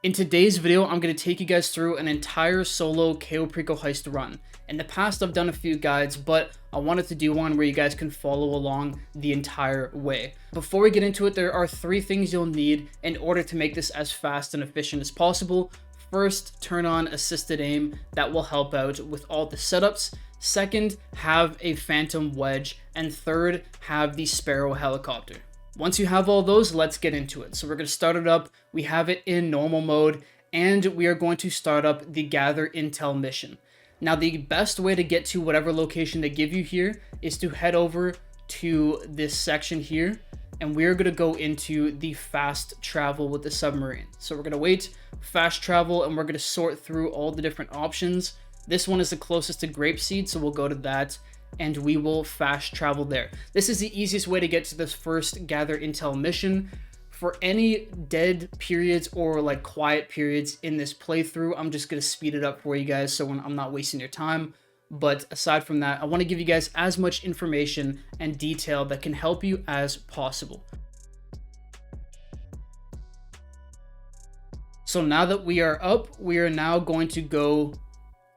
In today's video, I'm going to take you guys through an entire solo Cayo Perico Heist run. In the past, I've done a few guides, but I wanted to do one where you guys can follow along the entire way. Before we get into it, there are 3 things you'll need in order to make this as fast and efficient as possible. First, turn on assisted aim. That will help out with all the setups. Second, have a phantom wedge. And third, have the Sparrow helicopter. Once you have all those, let's get into it. So we're going to start it up. We have it in normal mode, and we are going to start up the gather intel mission. Now, the best way to get to whatever location they give you here is to head over to this section here, and we're going to go into the fast travel with the submarine. So we're going to wait, fast travel, and we're going to sort through all the different options. This one is the closest to Grapeseed, so we'll go to that, and we will fast travel there. This is the easiest way to get to this first gather intel mission. For any dead periods or like quiet periods in this playthrough, I'm just going to speed it up for you guys so I'm not wasting your time. But aside from that, I want to give you guys as much information and detail that can help you as possible. So now that we are up, we are now going to go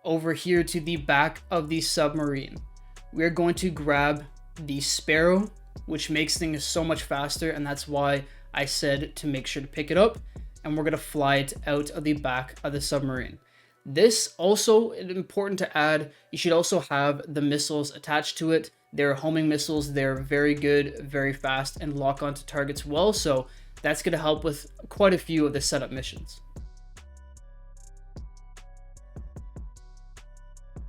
over here to the back of the submarine. We're going to grab the Sparrow, which makes things so much faster, and that's why I said to make sure to pick it up, and we're going to fly it out of the back of the submarine. This also is important to add. You should also have the missiles attached to it. They're homing missiles. They're very good, very fast, and lock onto targets well, so that's going to help with quite a few of the setup missions.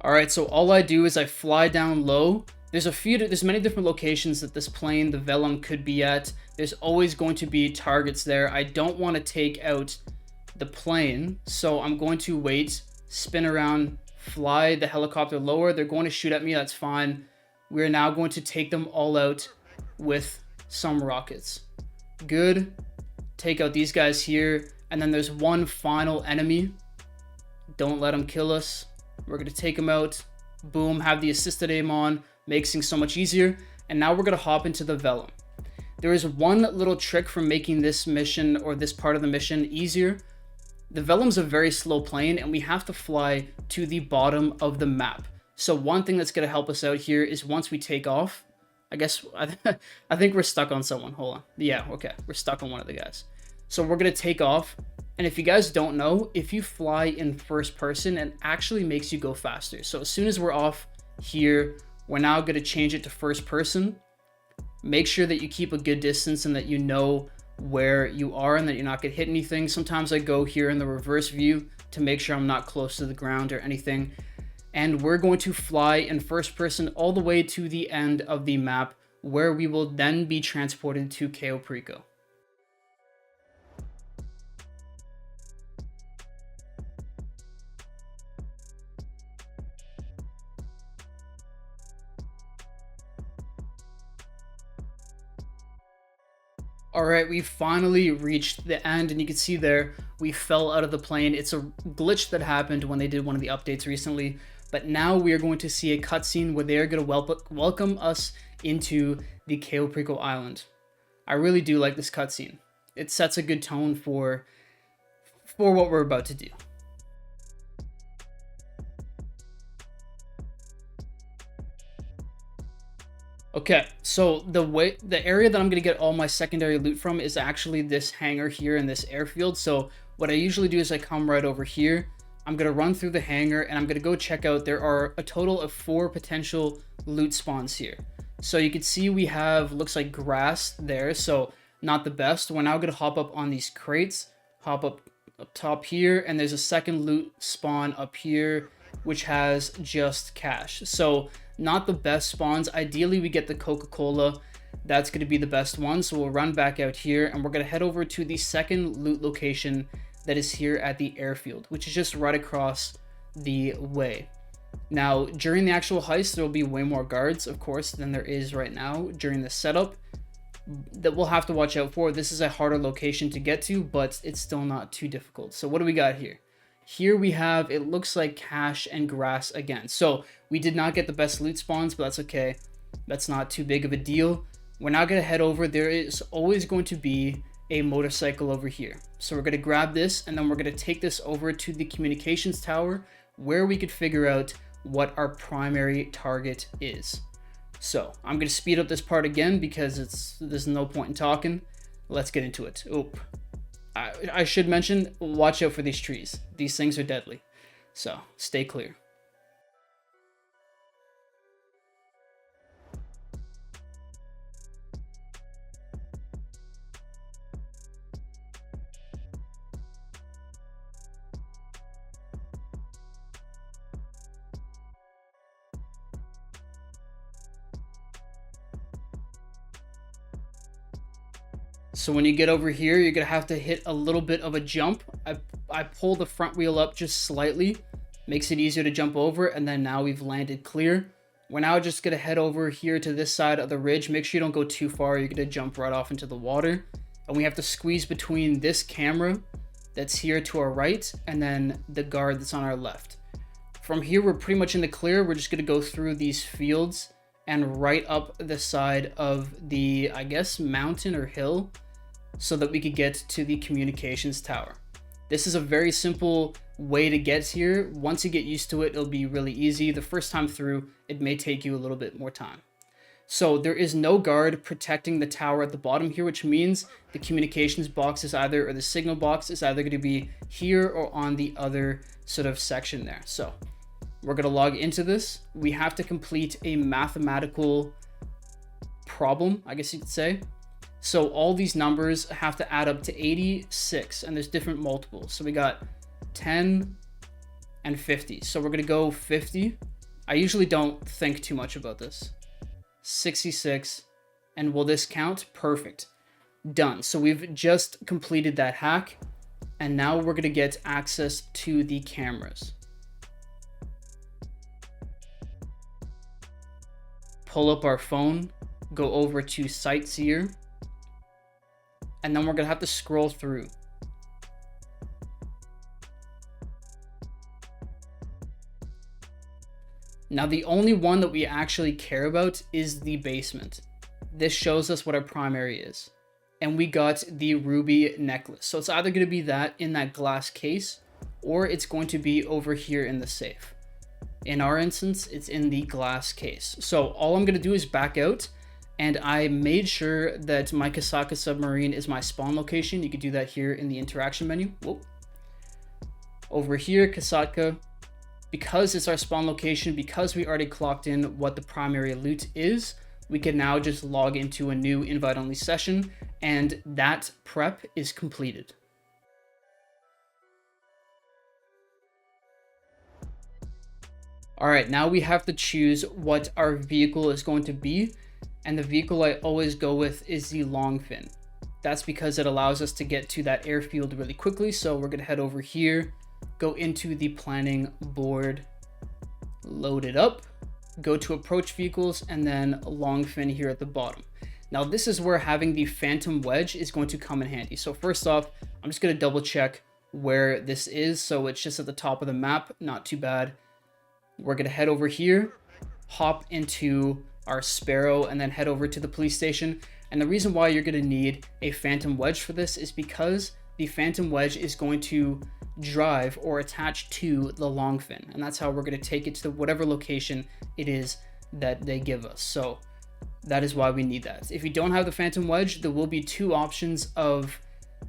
Alright, so all I do is I fly down low. There's many different locations that this plane, the Vellum, could be at. There's always going to be targets there. I don't want to take out the plane, so I'm going to wait, spin around, fly the helicopter lower. They're going to shoot at me, that's fine. We're now going to take them all out with some rockets. Good. Take out these guys here, and then there's one final enemy. Don't let them kill us. We're going to take them out. Boom, have the assisted aim on. Makes things so much easier. And now we're going to hop into the Vellum. There is one little trick for making this mission, or this part of the mission, easier. The Vellum's a very slow plane, and we have to fly to the bottom of the map. So one thing that's going to help us out here is once we take off, I think we're stuck on someone. Hold on. Yeah, okay. We're stuck on one of the guys. So we're going to take off. And if you guys don't know, if you fly in first person, it actually makes you go faster. So as soon as we're off here, we're now going to change it to first person. Make sure that you keep a good distance and that you know where you are and that you're not going to hit anything. Sometimes I go here in the reverse view to make sure I'm not close to the ground or anything. And we're going to fly in first person all the way to the end of the map, where we will then be transported to Cayo Perico. Alright, we finally reached the end, and you can see there, we fell out of the plane. It's a glitch that happened when they did one of the updates recently, but now we are going to see a cutscene where they are going to welcome us into the Cayo Perico Island. I really do like this cutscene. It sets a good tone for what we're about to do. Okay, so the area that I'm going to get all my secondary loot from is actually this hangar here in this airfield. So what I usually do is I come right over here. I'm going to run through the hangar, and I'm going to go check out. There are a total of 4 potential loot spawns here. So you can see we have, looks like grass there, so not the best. We're now going to hop up on these crates, hop up top here, and there's a second loot spawn up here, which has just cash. So not the best spawns. Ideally, we get the Coca-Cola. That's going to be the best one. So we'll run back out here, and we're going to head over to the second loot location that is here at the airfield, which is just right across the way. Now, during the actual heist, there will be way more guards, of course, than there is right now during the setup that we'll have to watch out for. This is a harder location to get to, but it's still not too difficult. So what do we got here? Here we have, it looks like cash and grass again. So we did not get the best loot spawns, but that's okay. That's not too big of a deal. We're now going to head over. There is always going to be a motorcycle over here. So we're going to grab this, and then we're going to take this over to the communications tower where we could figure out what our primary target is. So I'm going to speed up this part again because there's no point in talking. Let's get into it. Oop. I should mention, watch out for these trees. These things are deadly. So stay clear. So when you get over here, you're gonna have to hit a little bit of a jump. I pull the front wheel up just slightly, makes it easier to jump over, and then now we've landed clear. We're now just gonna head over here to this side of the ridge. Make sure you don't go too far, you're gonna jump right off into the water. And we have to squeeze between this camera that's here to our right, and then the guard that's on our left. From here, we're pretty much in the clear. We're just gonna go through these fields and right up the side of the, I guess, mountain or hill, so that we could get to the communications tower. This is a very simple way to get here. Once you get used to it, it'll be really easy. The first time through, it may take you a little bit more time. So there is no guard protecting the tower at the bottom here, which means the communications box is either, or the signal box is either going to be here or on the other sort of section there. So we're going to log into this. We have to complete a mathematical problem, I guess you could say. So all these numbers have to add up to 86, and there's different multiples. So we got 10 and 50. So we're gonna go 50. I usually don't think too much about this. 66, and will this count? Perfect. Done. So we've just completed that hack, and now we're gonna get access to the cameras. Pull up our phone, go over to Sightseer, and then we're gonna have to scroll through. Now the only one that we actually care about is the basement. This shows us what our primary is. And we got the ruby necklace. So it's either gonna be that in that glass case, or it's going to be over here in the safe. In our instance, it's in the glass case. So all I'm gonna do is back out, and I made sure that my Kasaka submarine is my spawn location. You could do that here in the interaction menu. Whoa. Over here, Kasaka, because it's our spawn location, because we already clocked in what the primary loot is, we can now just log into a new invite-only session, and that prep is completed. All right, now we have to choose what our vehicle is going to be. And the vehicle I always go with is the Longfin. That's because it allows us to get to that airfield really quickly. So we're gonna head over here, go into the planning board, load it up, go to approach vehicles, and then Longfin here at the bottom. Now this is where having the phantom wedge is going to come in handy. So first off, I'm just gonna double check where this is. So it's just at the top of the map, not too bad. We're gonna head over here, hop into our Sparrow, and then head over to the police station. And the reason why you're going to need a phantom wedge for this is because the phantom wedge is going to drive or attach to the Longfin, and that's how we're going to take it to whatever location it is that they give us. So that is why we need that. If you don't have the phantom wedge, there will be two options of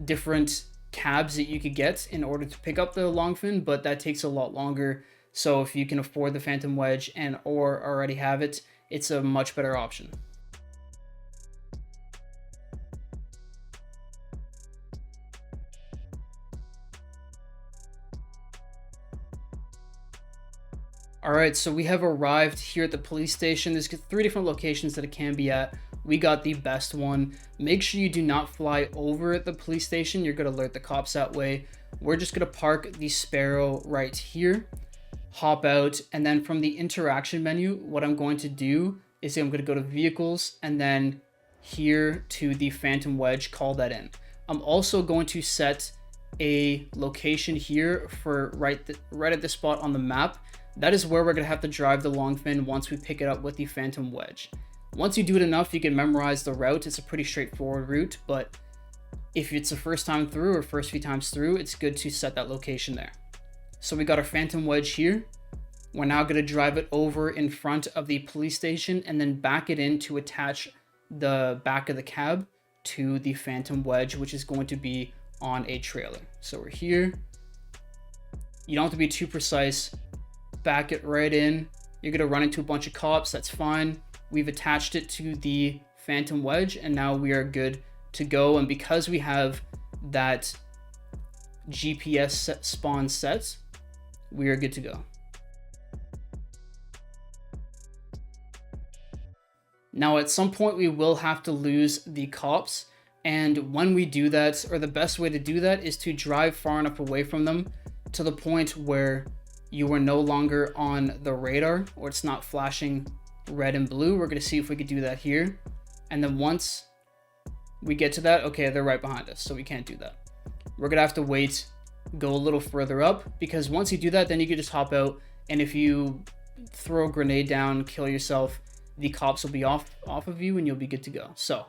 different cabs that you could get in order to pick up the Longfin, but that takes a lot longer. So if you can afford the phantom wedge and or already have it, it's a much better option. All right, so we have arrived here at the police station. There's 3 different locations that it can be at. We got the best one. Make sure you do not fly over the police station. You're gonna alert the cops that way. We're just gonna park the Sparrow right here, hop out, and then from the interaction menu, what I'm going to do is I'm going to go to vehicles and then here to the phantom wedge, call that in. I'm also going to set a location here for right at this spot on the map. That is where we're going to have to drive the Longfin once we pick it up with the phantom wedge. Once you do it enough, you can memorize the route. It's a pretty straightforward route, but If it's the first time through or first few times through, it's good to set that location there. So we got our phantom wedge here. We're now going to drive it over in front of the police station and then back it in to attach the back of the cab to the phantom wedge, which is going to be on a trailer. So we're here. You don't have to be too precise. Back it right in. You're going to run into a bunch of cops. That's fine. We've attached it to the phantom wedge and now we are good to go. And because we have that GPS spawn set, we are good to go. Now, at some point, we will have to lose the cops. And when we do that, or the best way to do that is to drive far enough away from them to the point where you are no longer on the radar or it's not flashing red and blue. We're going to see if we could do that here. And then once we get to that, okay, they're right behind us, so we can't do that. We're going to have to wait, go a little further up, because once you do that, then you can just hop out. And if you throw a grenade down, kill yourself, the cops will be off of you and you'll be good to go. So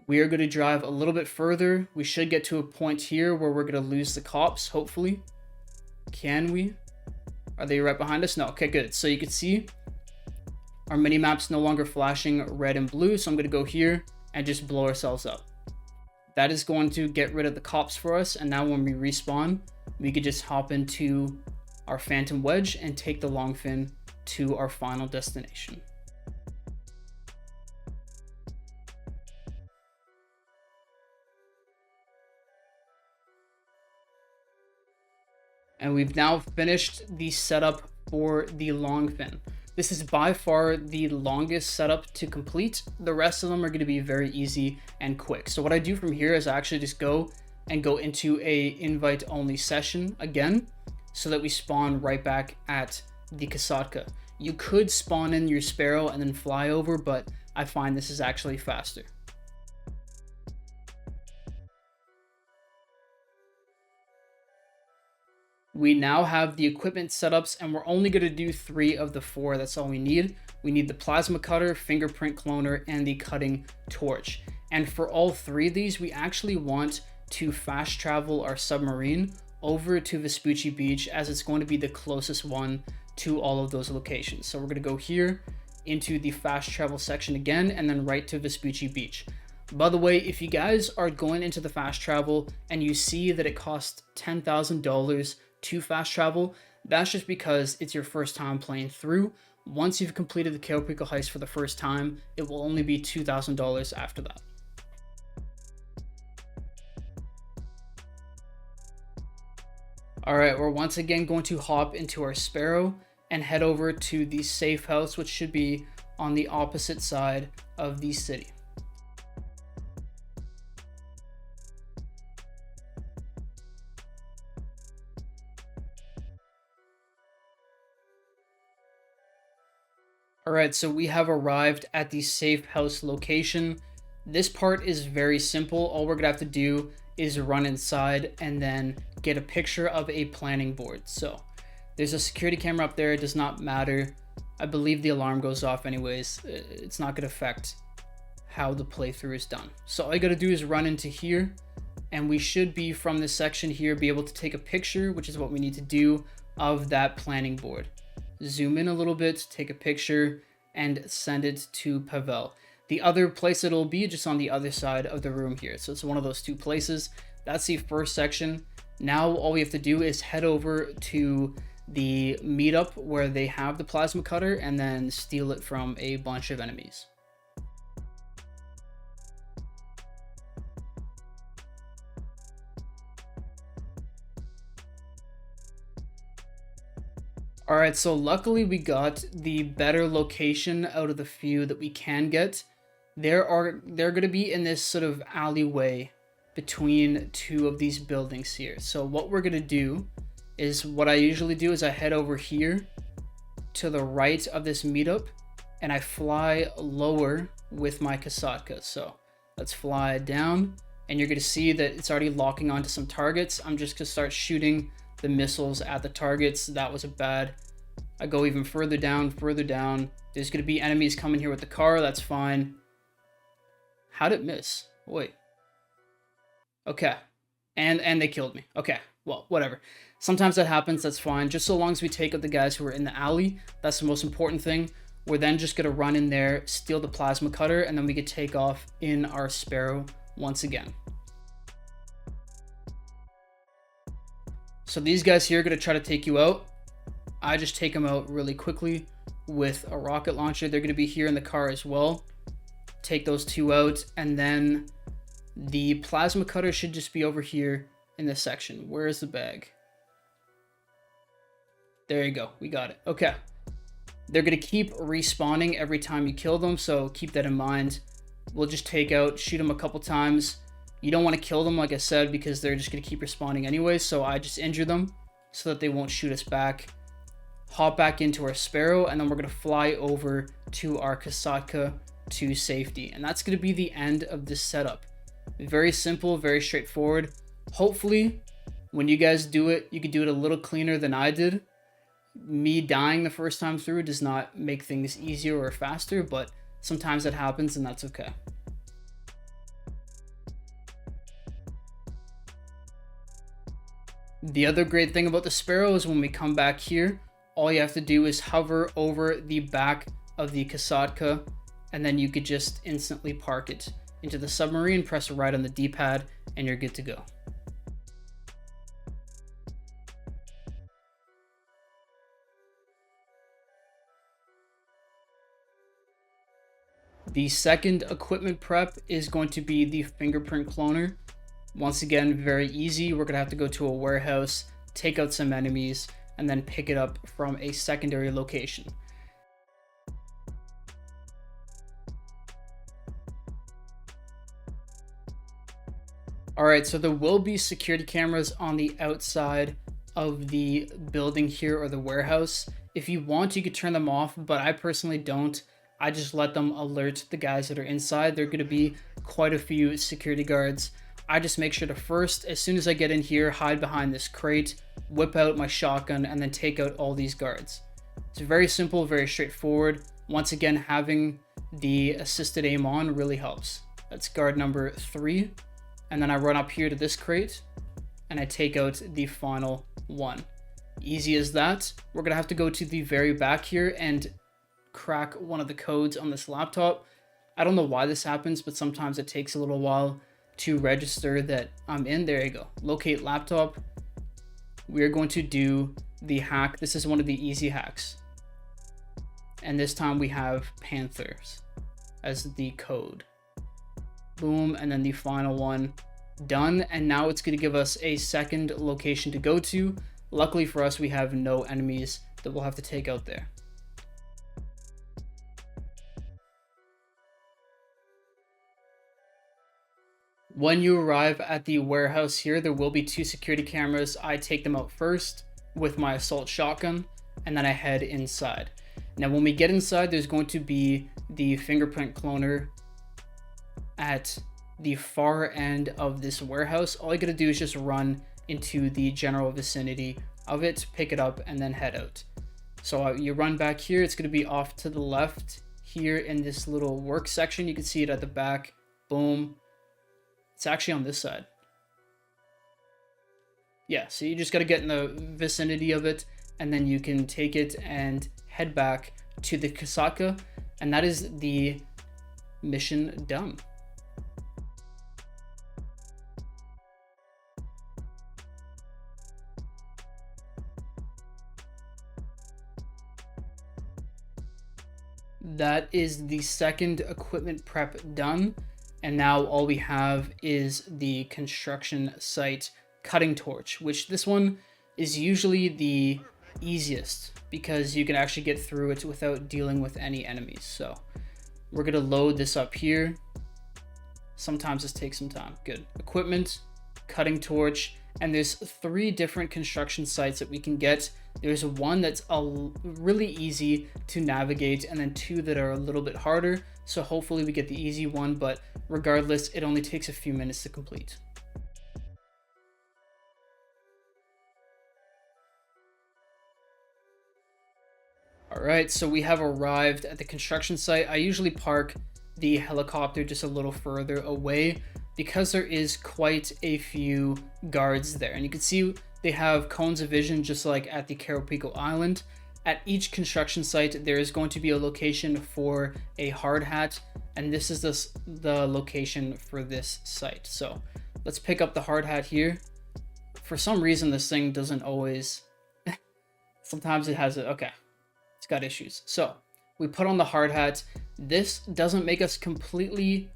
we are going to drive a little bit further. We should get to a point here where we're going to lose the cops, hopefully. Can we? Are they right behind us? No. Okay, good. So you can see our mini map's no longer flashing red and blue. So I'm going to go here and just blow ourselves up. That is going to get rid of the cops for us. And now when we respawn, we could just hop into our phantom wedge and take the Longfin to our final destination. And we've now finished the setup for the Longfin. This is by far the longest setup to complete. The rest of them are going to be very easy and quick. So what I do from here is I actually just go into a invite only session again, so that we spawn right back at the Kasatka. You could spawn in your Sparrow and then fly over, but I find this is actually faster. We now have the equipment setups and we're only going to do 3 of the 4. That's all we need. We need the plasma cutter, fingerprint cloner, and the cutting torch. And for all 3 of these, we actually want to fast travel our submarine over to Vespucci Beach, as it's going to be the closest one to all of those locations. So we're going to go here into the fast travel section again and then right to Vespucci Beach. By the way, if you guys are going into the fast travel and you see that it costs $10,000 to fast travel, that's just because it's your first time playing through. Once you've completed the Cayo Perico Heist for the first time, it will only be $2,000 after that. Alright, we're once again going to hop into our Sparrow and head over to the safe house, which should be on the opposite side of the city. Alright, so we have arrived at the safe house location. This part is very simple. All we're gonna have to do is run inside and then get a picture of a planning board. So there's a security camera up there. It does not matter. I believe the alarm goes off anyways. It's not gonna affect how the playthrough is done. So all you gotta do is run into here, and we should be from this section here be able to take a picture, which is what we need to do, of that planning board. Zoom in a little bit, take a picture, and send it to Pavel. The other place it'll be just on the other side of the room here. So it's one of those 2 places. That's the first section. Now all we have to do is head over to the meetup where they have the plasma cutter and then steal it from a bunch of enemies. Alright, so luckily we got the better location out of the few that we can get. They're going to be in this sort of alleyway between 2 of these buildings here. So what we're going to do is, what I usually do is I head over here to the right of this meetup and I fly lower with my Kasatka. So let's fly down, and you're going to see that it's already locking onto some targets. I'm just going to start shooting the missiles at the targets. That was a bad. I go even further down, further down. There's going to be enemies coming here with the car. That's fine. How'd it miss? Wait. Okay. And they killed me. Okay. Well, whatever. Sometimes that happens, that's fine. Just so long as we take out the guys who are in the alley, that's the most important thing. We're then just gonna run in there, steal the plasma cutter, and then we could take off in our Sparrow once again. So these guys here are gonna try to take you out. I just take them out really quickly with a rocket launcher. They're gonna be here in the car as well. Take those two out, and then the plasma cutter should just be over here in this section. Where is the bag? There you go. We got it. Okay. They're going to keep respawning every time you kill them, so keep that in mind. We'll just shoot them a couple times. You don't want to kill them, like I said, because they're just going to keep respawning anyway, so I just injure them so that they won't shoot us back. Hop back into our Sparrow, and then we're going to fly over to our Kasatka to safety. And that's going to be the end of this setup. Very simple, very straightforward. Hopefully, when you guys do it, you can do it a little cleaner than I did. Me dying the first time through does not make things easier or faster, but sometimes that happens and that's okay. The other great thing about the Sparrow is when we come back here, all you have to do is hover over the back of the Kasatka, and then you could just instantly park it into the submarine, press right on the D-pad, and you're good to go. The second equipment prep is going to be the Fingerprint Cloner. Once again, very easy. We're going to have to go to a warehouse, take out some enemies, and then pick it up from a secondary location. Alright, so there will be security cameras on the outside of the building here, or the warehouse. If you want, you could turn them off, but I personally don't. I just let them alert the guys that are inside. There are going to be quite a few security guards. I just make sure to first, as soon as I get in here, hide behind this crate, whip out my shotgun, and then take out all these guards. It's very simple, very straightforward. Once again, having the assisted aim on really helps. That's guard number 3. And then I run up here to this crate, and I take out the final one. Easy as that. We're going to have to go to the very back here and crack one of the codes on this laptop. I don't know why this happens, but sometimes it takes a little while to register that I'm in. There you go. Locate laptop. We're going to do the hack. This is one of the easy hacks. And this time we have Panthers as the code. Boom, and then the final one. Done. And now it's going to give us a second location to go to. Luckily for us, we have no enemies that we'll have to take out there. When you arrive at the warehouse here, there will be 2 security cameras. I take them out first with my assault shotgun, and then I head inside. Now, when we get inside, there's going to be the Fingerprint Cloner at the far end of this warehouse. All you gotta do is just run into the general vicinity of it, pick it up, and then head out. So you run back here. It's gonna be off to the left here in this little work section. You can see it at the back. Boom. It's actually on this side. Yeah, so you just got to get in the vicinity of it, and then you can take it and head back to the Kasatka, and that is the mission done. That is the second equipment prep done. And now all we have is the construction site cutting torch, which this one is usually the easiest because you can actually get through it without dealing with any enemies. So we're going to load this up here. Sometimes this takes some time. Good. Equipment, cutting torch, and there's 3 different construction sites that we can get. There's one that's really easy to navigate, and then 2 that are a little bit harder. So hopefully we get the easy one, but regardless, it only takes a few minutes to complete. Alright, so we have arrived at the construction site. I usually park the helicopter just a little further away because there is quite a few guards there. And you can see they have cones of vision just like at the Cayo Perico Island. At each construction site, there is going to be a location for a hard hat, and this is the location for this site. So let's pick up the hard hat here. For some reason, this thing doesn't always... Sometimes it has it. Okay, it's got issues. So we put on the hard hat. This doesn't make us completely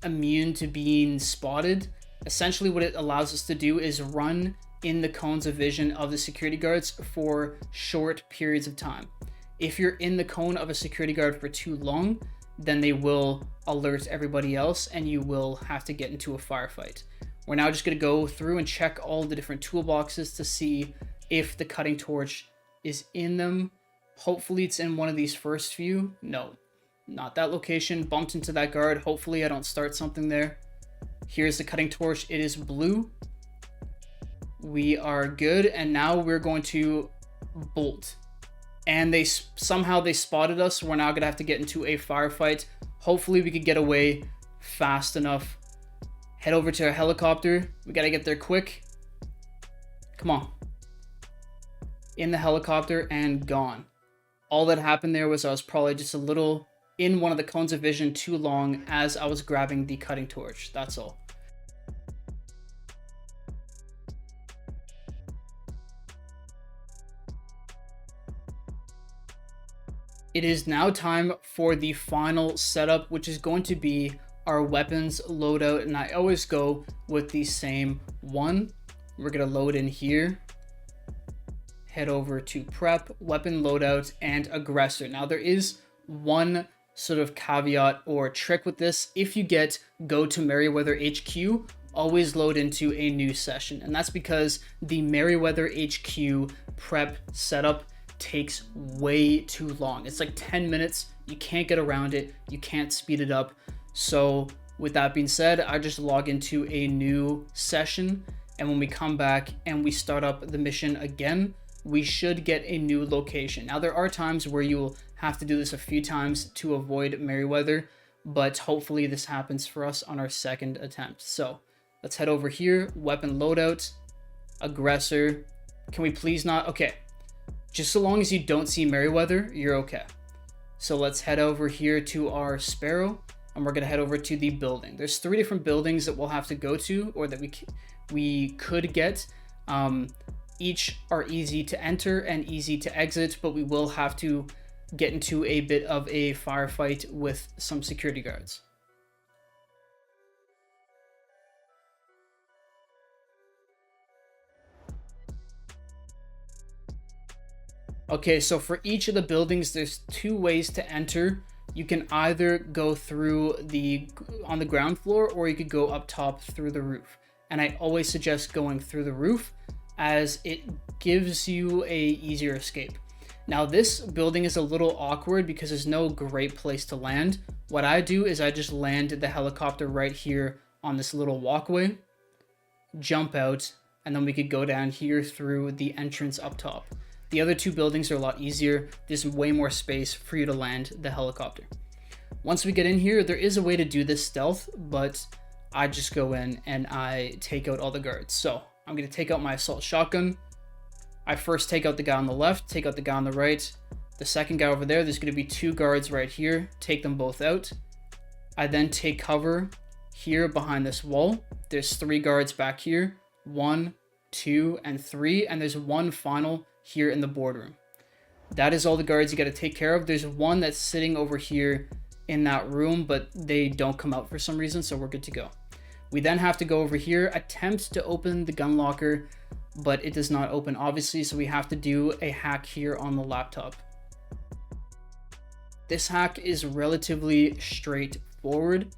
immune to being spotted. Essentially, what it allows us to do is run in the cones of vision of the security guards for short periods of time. If you're in the cone of a security guard for too long, then they will alert everybody else and you will have to get into a firefight. We're now just going to go through and check all the different toolboxes to see if the cutting torch is in them. Hopefully it's in one of these first few. No, not that location. Bumped into that guard. Hopefully I don't start something there. Here's the cutting torch. It is blue. We are good, and now we're going to bolt. And somehow they spotted us. We're now gonna have to get into a firefight. Hopefully we could get away fast enough. Head over to a helicopter. We gotta get there quick. Come on. In the helicopter and gone. All that happened there was I was probably just a little in one of the cones of vision too long as I was grabbing the cutting torch. That's all. It is now time for the final setup, which is going to be our weapons loadout, and I always go with the same one. We're gonna load in here, head over to prep, weapon loadout, and aggressor. Now there is one sort of caveat or trick with this. If you get go to Merryweather HQ, always load into a new session, and that's because the Merryweather HQ prep setup takes way too long. It's like 10 minutes. You can't get around it. You can't speed it up. So with that being said, I just log into a new session, and when we come back and we start up the mission again, we should get a new location. Now there are times where you'll have to do this a few times to avoid Merryweather, but hopefully this happens for us on our second attempt. So let's head over here, weapon loadout, aggressor. Can we please not? Okay. Just so long as you don't see Merryweather, you're okay. So let's head over here to our Sparrow, and we're gonna head over to the building. There's 3 different buildings that we'll have to go to, or that we could get. Each are easy to enter and easy to exit, but we will have to get into a bit of a firefight with some security guards. Okay, so for each of the buildings, there's 2 ways to enter. You can either go through on the ground floor, or you could go up top through the roof. And I always suggest going through the roof, as it gives you a easier escape. Now this building is a little awkward because there's no great place to land. What I do is I just land the helicopter right here on this little walkway, jump out, and then we could go down here through the entrance up top. The other 2 buildings are a lot easier. There's way more space for you to land the helicopter. Once we get in here, there is a way to do this stealth, but I just go in and I take out all the guards. So I'm going to take out my assault shotgun. I first take out the guy on the left, take out the guy on the right. The second guy over there, there's going to be 2 guards right here. Take them both out. I then take cover here behind this wall. There's 3 guards back here. 1, 2, and 3. And there's 1 final here in the boardroom. That is all the guards you got to take care of. There's 1 that's sitting over here in that room, but they don't come out for some reason, so we're good to go. We then have to go over here, attempt to open the gun locker, but it does not open, obviously, so we have to do a hack here on the laptop. This hack is relatively straightforward.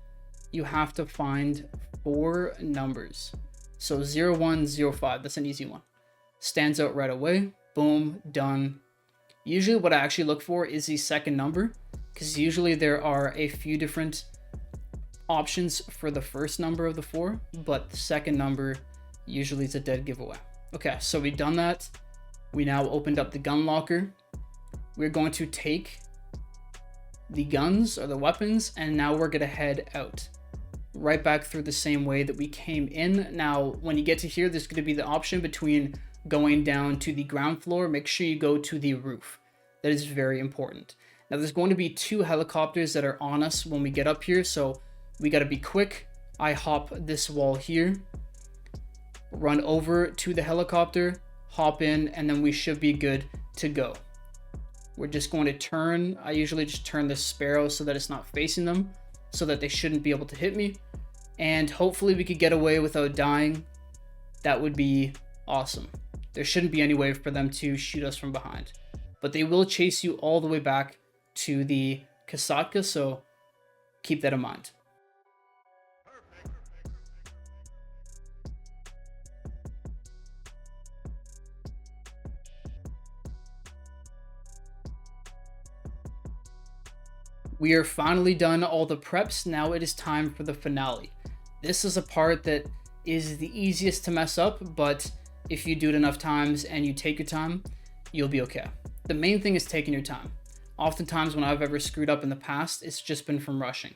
You have to find 4 numbers. So 0105, that's an easy one. Stands out right away. Boom, done. Usually what I actually look for is the second number, because usually there are a few different options for the first number of the 4, but the second number usually is a dead giveaway. Okay, so we've done that. We now opened up the gun locker. We're going to take the guns or the weapons, and now we're gonna head out. right back through the same way that we came in. Now, when you get to here, there's going to be the option between going down to the ground floor. Make sure you go to the roof. That is very important. Now, there's going to be 2 helicopters that are on us when we get up here, so we got to be quick. I hop this wall here, run over to the helicopter, hop in, and then we should be good to go. We're just going to turn. I usually just turn the Sparrow so that it's not facing them, so that they shouldn't be able to hit me. And hopefully we could get away without dying. That would be awesome. There shouldn't be any way for them to shoot us from behind. But they will chase you all the way back to the Kasatka, so keep that in mind. We are finally done all the preps. Now it is time for the finale. This is a part that is the easiest to mess up, but if you do it enough times and you take your time, you'll be okay. The main thing is taking your time. Oftentimes when I've ever screwed up in the past, it's just been from rushing.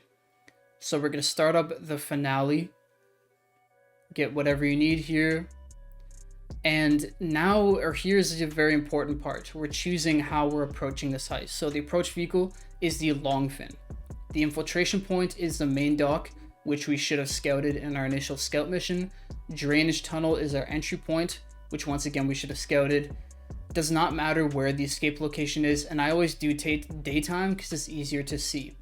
So we're going to start up the finale. Get whatever you need here. And now, or here's a very important part. We're choosing how we're approaching this heist. So the approach vehicle is the Longfin. The infiltration point is the main dock, which we should have scouted in our initial scout mission. Drainage tunnel is our entry point, which once again we should have scouted. Does not matter where the escape location is, and I always do take daytime because it's easier to see.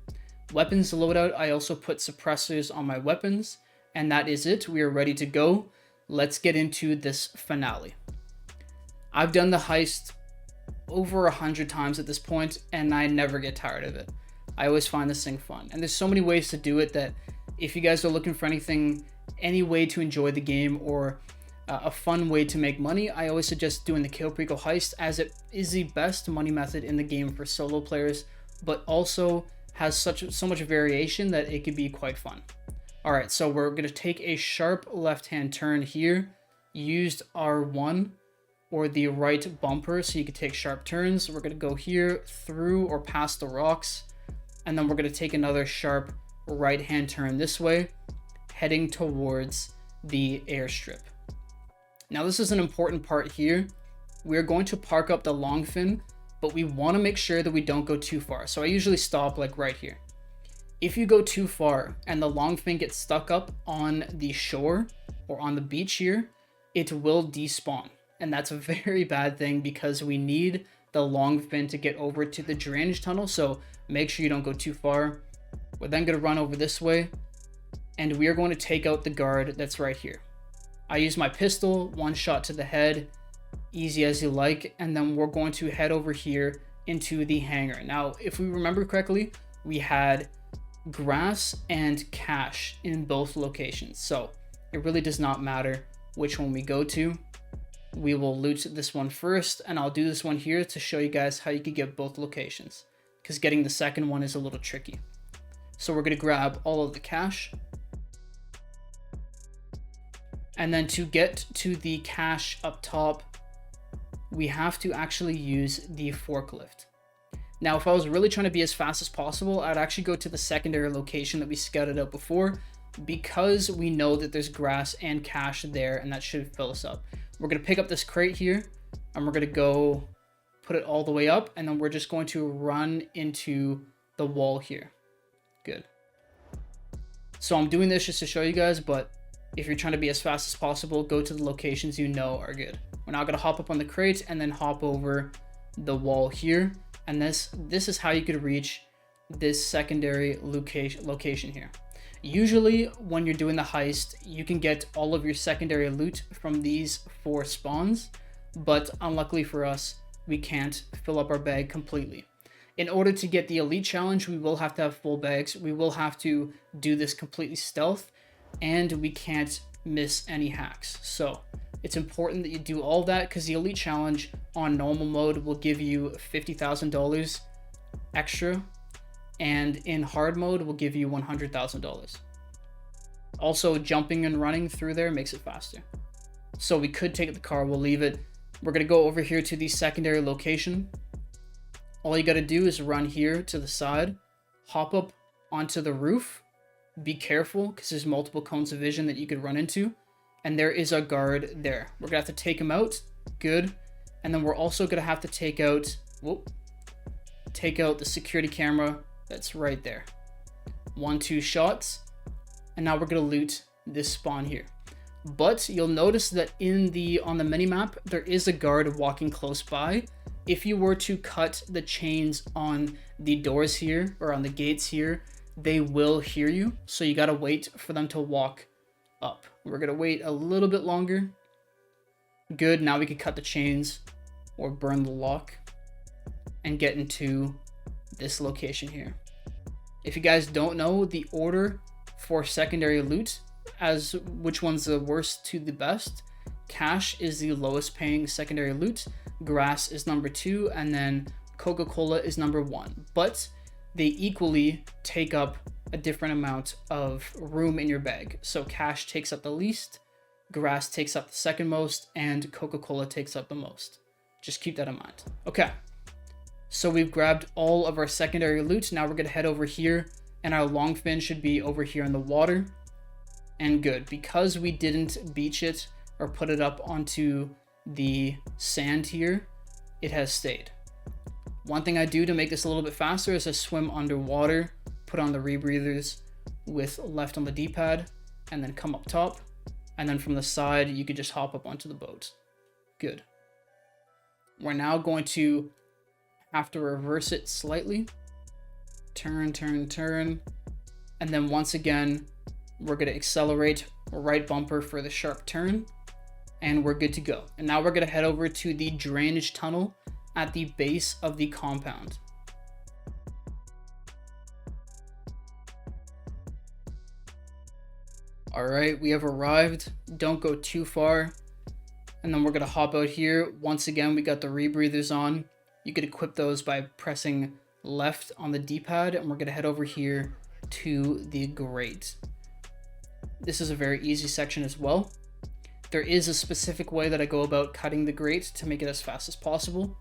Weapons loadout, I also put suppressors on my weapons, and that is it. We are ready to go. Let's get into this finale. I've done the heist over 100 times at this point, and I never get tired of it. I always find this thing fun, and there's so many ways to do it that if you guys are looking for anything, any way to enjoy the game or a fun way to make money, I always suggest doing the Cayo Perico Heist, as it is the best money method in the game for solo players, but also has so much variation that it could be quite fun. Alright, so we're going to take a sharp left-hand turn here, used R1 or the right bumper so you can take sharp turns. We're going to go here through or past the rocks, and then we're going to take another sharp right-hand turn this way, heading towards the airstrip. Now this is an important part here. We're going to park up the Longfin, but we want to make sure that we don't go too far. So I usually stop like right here. If you go too far and the Longfin gets stuck up on the shore or on the beach here, it will despawn. And that's a very bad thing because we need the Longfin to get over to the drainage tunnel. So make sure you don't go too far. We're then going to run over this way, and we are going to take out the guard that's right here. I use my pistol, 1 shot to the head, easy as you like, and then we're going to head over here into the hangar. Now, if we remember correctly, we had grass and cash in both locations, so it really does not matter which one we go to. We will loot this one first, and I'll do this one here to show you guys how you could get both locations, because getting the second one is a little tricky. So we're going to grab all of the cash, and then to get to the cash up top, we have to actually use the forklift. Now, if I was really trying to be as fast as possible, I'd actually go to the secondary location that we scouted out before, because we know that there's grass and cash there, and that should fill us up. We're going to pick up this crate here, and we're going to go put it all the way up, and then we're just going to run into the wall here. Good. So I'm doing this just to show you guys, but if you're trying to be as fast as possible, go to the locations you know are good. We're now going to hop up on the crate and then hop over the wall here. And this is how you could reach this secondary location here. Usually when you're doing the heist, you can get all of your secondary loot from these 4 spawns, but unluckily for us, we can't fill up our bag completely. In order to get the elite challenge, we will have to have full bags. We will have to do this completely stealth, and we can't miss any hacks. So it's important that you do all that, because the elite challenge on normal mode will give you $50,000 extra, and in hard mode will give you $100,000. Also, jumping and running through there makes it faster. So we could take the car, we'll leave it. We're going to go over here to the secondary location. All you got to do is run here to the side, hop up onto the roof, Be careful because there's multiple cones of vision that you could run into. And there is a guard there. We're gonna have to take him out. Good. And then we're also gonna have to take out, the security camera that's right there. 1-2 shots. And now we're gonna loot this spawn here. But you'll notice that on the minimap, there is a guard walking close by. If you were to cut the chains on the doors here, or on the gates here, they will hear you. So you gotta wait for them to walk up. We're gonna wait a little bit longer. Good, now we can cut the chains or burn the lock and get into this location here. If you guys don't know the order for secondary loot, as which one's the worst to the best, cash is the lowest paying secondary loot, grass is number 2, and then Coca-Cola is number 1. But they equally take up a different amount of room in your bag. So cash takes up the least, grass takes up the second most, and Coca-Cola takes up the most. Just keep that in mind. Okay, so we've grabbed all of our secondary loot. Now we're gonna head over here, and our Longfin should be over here in the water. And good, because we didn't beach it or put it up onto the sand here, it has stayed. One thing I do to make this a little bit faster is I swim underwater, put on the rebreathers with left on the D-pad, and then come up top. And then from the side, you could just hop up onto the boat. Good. We're now going to have to reverse it slightly. Turn, turn, turn. And then once again, we're going to accelerate right bumper for the sharp turn. And we're good to go. And now we're going to head over to the drainage tunnel at the base of the compound. All right, we have arrived. Don't go too far. And then we're gonna hop out here. Once again, we got the rebreathers on. You could equip those by pressing left on the D-pad, and we're gonna head over here to the grate. This is a very easy section as well. There is a specific way that I go about cutting the grate to make it as fast as possible.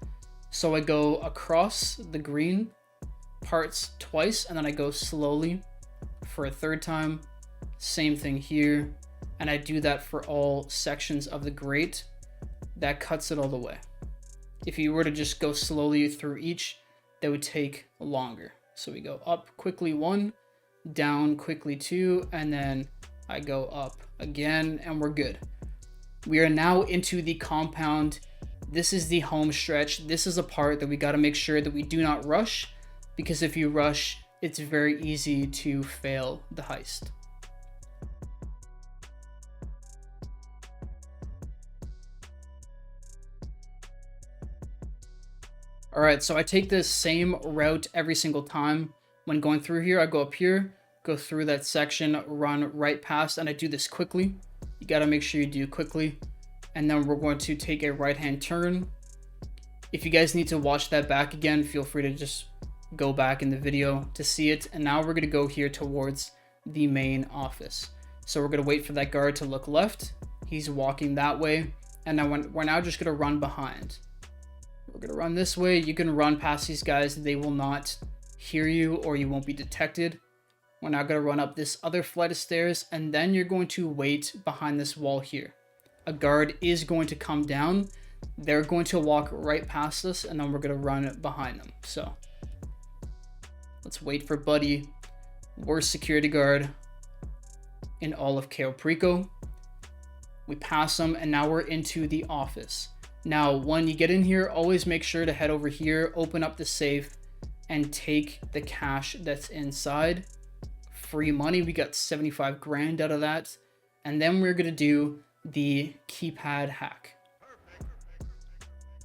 So I go across the green parts twice, and then I go slowly for a third time. Same thing here. And I do that for all sections of the grate. That cuts it all the way. If you were to just go slowly through each, that would take longer. So we go up quickly 1, down quickly 2, and then I go up again, and we're good. We are now into the compound. This is the home stretch. This is a part that we got to make sure that we do not rush, because if you rush, it's very easy to fail the heist. All right, so I take this same route every single time. When going through here, I go up here, go through that section, run right past, and I do this quickly. You gotta make sure you do quickly. And then we're going to take a right-hand turn. If you guys need to watch that back again, feel free to just go back in the video to see it. And now we're gonna go here towards the main office. So we're gonna wait for that guard to look left. He's walking that way. And now we're now just gonna run behind. We're gonna run this way. You can run past these guys. They will not hear you or you won't be detected. We're now gonna run up this other flight of stairs, and then you're going to wait behind this wall here. A guard is going to come down. They're going to walk right past us, and then we're gonna run behind them. So let's wait for Buddy, worst security guard in all of Cayo Perico. We pass them, and now we're into the office. Now, when you get in here, always make sure to head over here, open up the safe, and take the cash that's inside. Free money, we got 75 grand out of that. And then we're gonna do the keypad hack.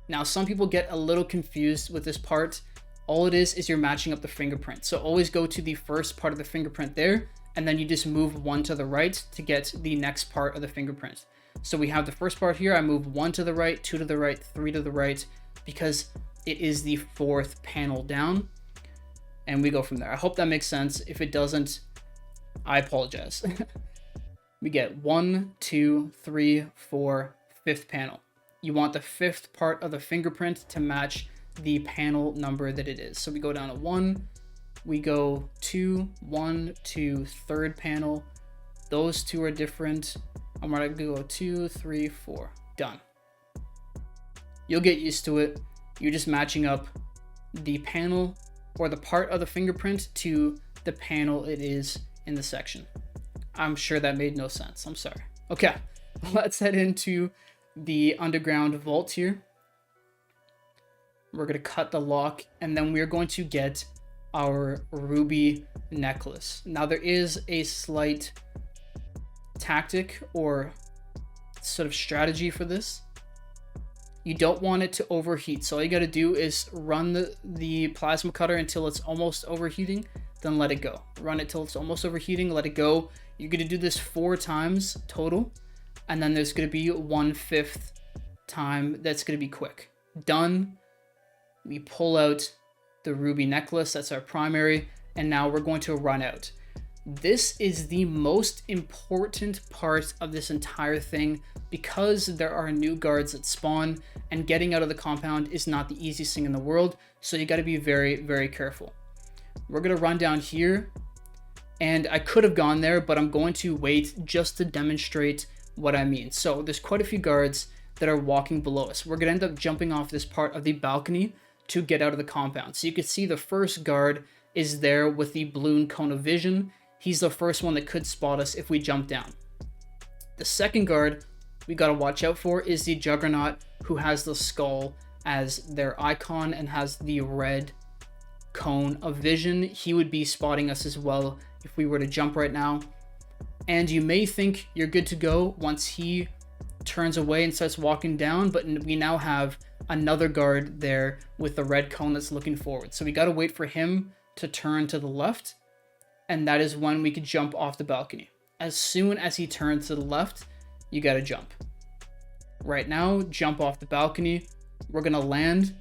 Now, some people get a little confused with this part. All it is you're matching up the fingerprint. So always go to the first part of the fingerprint there, and then you just move 1 to the right to get the next part of the fingerprint. So we have the first part here. I move 1 to the right, 2 to the right, 3 to the right, because it is the 4th panel down. And we go from there. I hope that makes sense. If it doesn't, I apologize. We get 1, 2, 3, 4, 5th panel. You want the 5th part of the fingerprint to match the panel number that it is. So we go down to 1, we go 2, 1, 2, third panel. Those two are different. I'm gonna go 2, 3, 4. Done. You'll get used to it. You're just matching up the panel or the part of the fingerprint to the panel it is in the section. I'm sure that made no sense. I'm sorry. Okay, let's head into the underground vault here. We're going to cut the lock, and then we're going to get our ruby necklace. Now, there is a slight tactic or sort of strategy for this. You don't want it to overheat, so all you got to do is run the plasma cutter until it's almost overheating, then let it go. Run it till it's almost overheating, let it go. You're going to do this 4 times total, and then there's going to be 1/5 time that's going to be quick. Done. We pull out the ruby necklace, that's our primary, and now we're going to run out. This is the most important part of this entire thing because there are new guards that spawn, and getting out of the compound is not the easiest thing in the world, so you got to be very, very careful. We're going to run down here, and I could have gone there, but I'm going to wait just to demonstrate what I mean. So there's quite a few guards that are walking below us. We're going to end up jumping off this part of the balcony to get out of the compound. So you can see the first guard is there with the balloon cone of vision. He's the first one that could spot us if we jump down. The second guard we got to watch out for is the Juggernaut, who has the skull as their icon and has the red cone of vision. He would be spotting us as well if we were to jump right now. And you may think you're good to go once he turns away and starts walking down, but we now have another guard there with the red cone that's looking forward. So we got to wait for him to turn to the left, and that is when we could jump off the balcony. As soon as he turns to the left, you got to jump. Right now, jump off the balcony. We're going to land.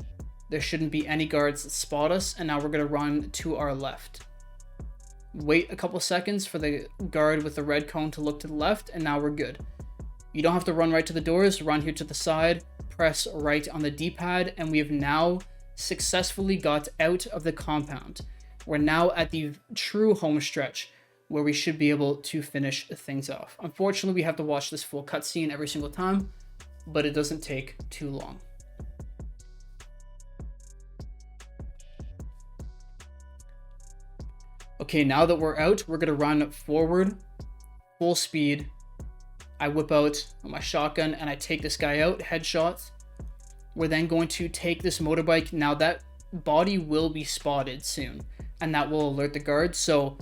There shouldn't be any guards that spot us, and now we're going to run to our left. Wait a couple seconds for the guard with the red cone to look to the left, and now we're good. You don't have to run right to the doors. Run here to the side, press right on the D-pad, and we have now successfully got out of the compound. We're now at the true home stretch where we should be able to finish things off. Unfortunately, we have to watch this full cutscene every single time, but it doesn't take too long. Okay, now that we're out, we're gonna run forward, full speed. I whip out my shotgun and I take this guy out, headshot. We're then going to take this motorbike. Now that body will be spotted soon, and that will alert the guard. So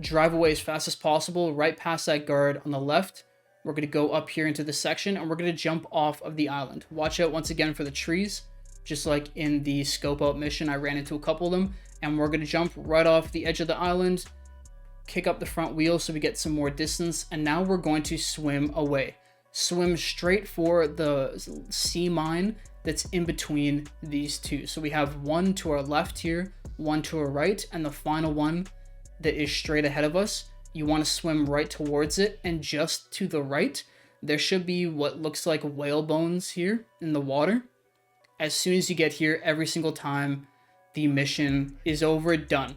drive away as fast as possible, right past that guard on the left. We're going to go up here into this section, and we're going to jump off of the island. Watch out once again for the trees. Just like in the scope out mission, I ran into a couple of them, and we're going to jump right off the edge of the island, kick up the front wheel so we get some more distance, and now we're going to swim away. Swim straight for the sea mine that's in between these two. So we have one to our left here, one to our right, and the final one that is straight ahead of us. You want to swim right towards it, and just to the right, there should be what looks like whale bones here in the water. As soon as you get here, every single time the mission is over, done.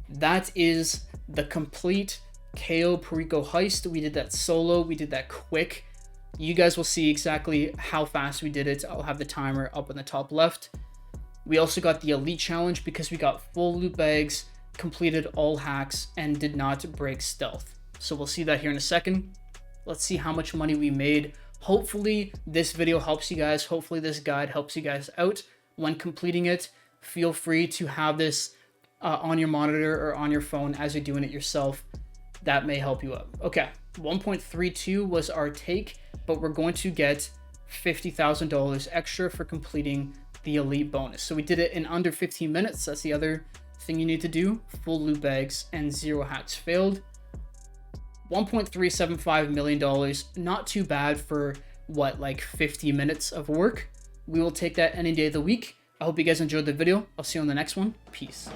That is the complete Cayo Perico Heist. We did that solo, we did that quick. You guys will see exactly how fast we did it. I'll have the timer up in the top left. We also got the elite challenge because we got full loot bags, completed all hacks, and did not break stealth. So we'll see that here in a second. Let's see how much money we made. Hopefully this video helps you guys. Hopefully this guide helps you guys out when completing it. Feel free to have this on your monitor or on your phone as you're doing it yourself. That may help you out. Okay, 1.32 was our take, but we're going to get $50,000 extra for completing the elite bonus. So we did it in under 15 minutes. That's the other thing you need to do. Full loot bags and 0 hacks failed. $1.375 million. Not too bad for what, like 50 minutes of work. We will take that any day of the week. I hope you guys enjoyed the video. I'll see you on the next one. Peace.